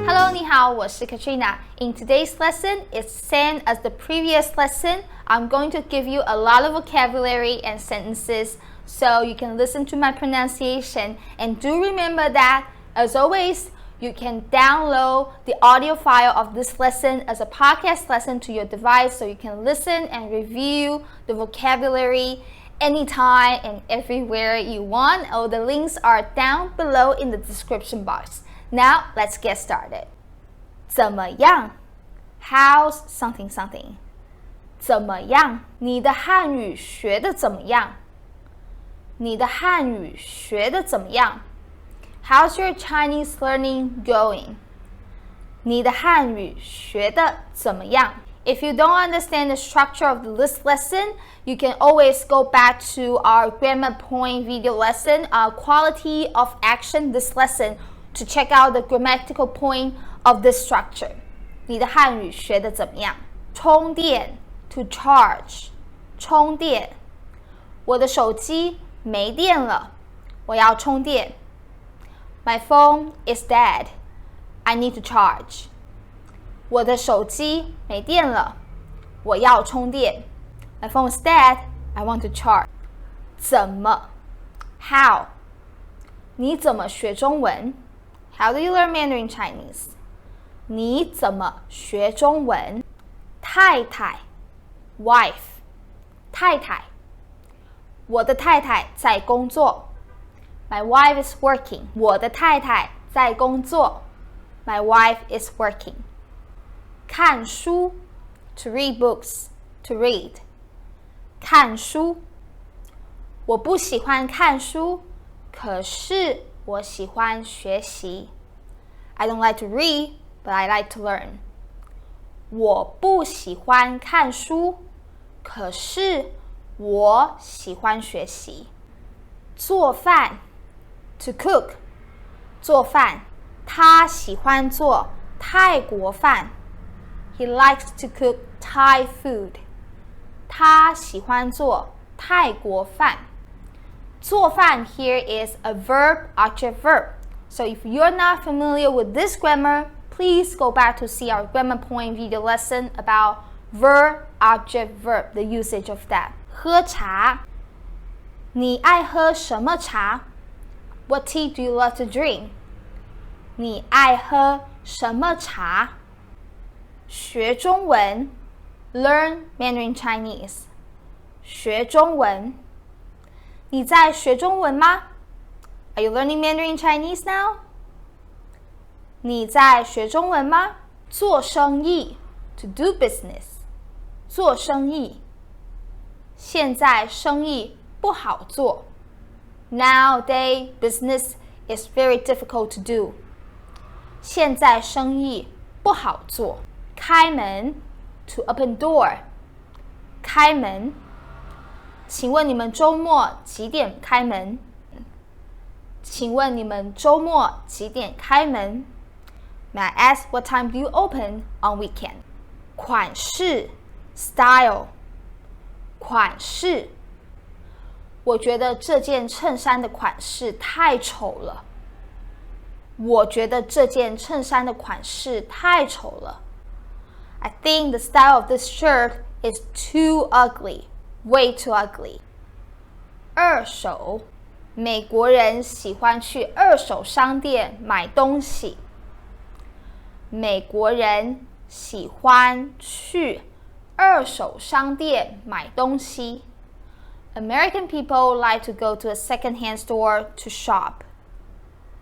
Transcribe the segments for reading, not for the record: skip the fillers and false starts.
Hello， 你好，我是 Katrina. In today's lesson, it's same as the previous lesson. I'm going to give you a lot of vocabulary and sentences so you can listen to my pronunciation. And do remember that, as always, you can download the audio file of this lesson as a podcast lesson to your device so you can listen and review the vocabulary anytime and everywhere you want. All the links are down below in the description box. Now, let's get started. 怎么样 How's something something? 怎么样你的汉语学得怎么样你的汉语学得怎么样 How's your Chinese learning going? 你的汉语学得怎么样 If you don't understand the structure of this lesson, you can always go back to our grammar point video lesson, quality of action, this lesson, to check out the grammatical point of this structure. 你的汉语学得怎么样充电 to charge 充电我的手机没电了我要充电 My phone is dead. I need to charge. 我的手机没电了我要充电 My phone is dead. I want to charge. 怎么 How 你怎么学中文How do you learn Mandarin Chinese? 你怎么学中文？太太 wife 太太我的太太在工作 My wife is working 我的太太在工作 My wife is working 看书 to read books to read 看书我不喜欢看书可是我喜欢学习 I don't like to read, but I like to learn. 我不喜欢看书，可是我喜欢学习。做饭 to cook 做饭他喜欢做泰国饭 He likes to cook Thai food. 他喜欢做泰国饭做饭 here is a verb, object verb. So if you're not familiar with this grammar, please go back to see our grammar point video lesson about verb, object, verb, the usage of that. 喝茶你爱喝什么茶 What tea do you love to drink? 你爱喝什么茶学中文 Learn Mandarin Chinese. 学中文你在学中文吗 Are you learning Mandarin Chinese now? 你在学中文吗做生意 To do business. 做生意现在生意不好做 Nowadays, business is very difficult to do. 现在生意不好做开门 To open door. 开门请问你们周末几点开门？请问你们周末几点开门 May I ask what time do you open on weekend? 款式 style 款式我觉得这件衬衫的款式太丑了我觉得这件衬衫的款式太丑了 I think the style of this shirt is too ugly.Way too ugly. 二手美国人喜欢去二手商店买东西美国人喜欢去二手商店买东西 American people like to go to a second-hand store to shop.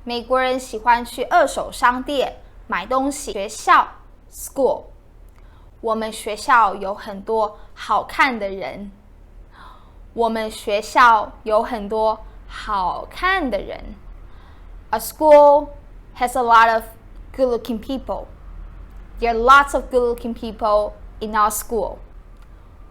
美国人喜欢去二手商店买东西学校 school 我们学校有很多好看的人我们学校有很多好看的人 A school has a lot of good-looking people. There are lots of good-looking people in our school.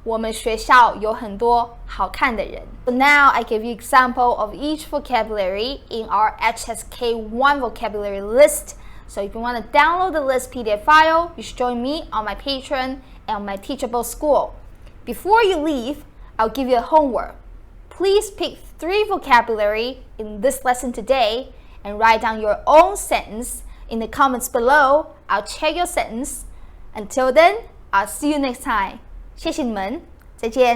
我们学校有很多好看的人 So now I give you example of each vocabulary in our HSK 1 vocabulary list. So if you want to download the list PDF file, you should join me on my Patreon and on my Teachable school. Before you leave, I'll give you a homework. Please pick 3 vocabulary in this lesson today and write down your own sentence in the comments below. I'll check your sentence. Until then, I'll see you next time. 谢谢你们，再见。